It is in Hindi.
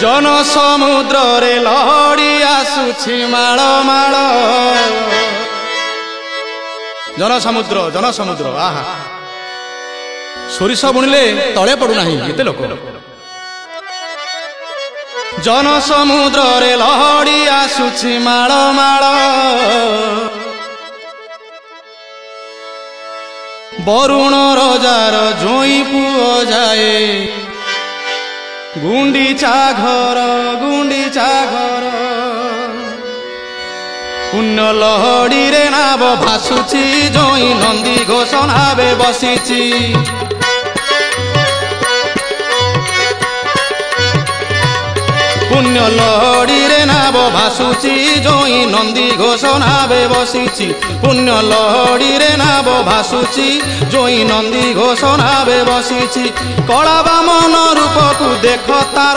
जन समुद्र रे लहड़ी आसुछि माळ माळ जन समुद्र आहा सोरिष बुणिले तले पड़ू नाही एते लोक जन समुद्र रे लहड़ी आसुछि माळ माळ बरुण रजार जोई पुओ जाए गुंडीचा घर पुण्य लहड़ी रे नाव भासुची जोई नंदी घोष नावे बसीची पुण्य लहड़ी रे नाव भासुची जोई नंदी घोष नावे बसीची पुण्य लहड़ी रे नाव भासुची जोई नंदी घोष नावे बसीची कला बामन रूप को देख तार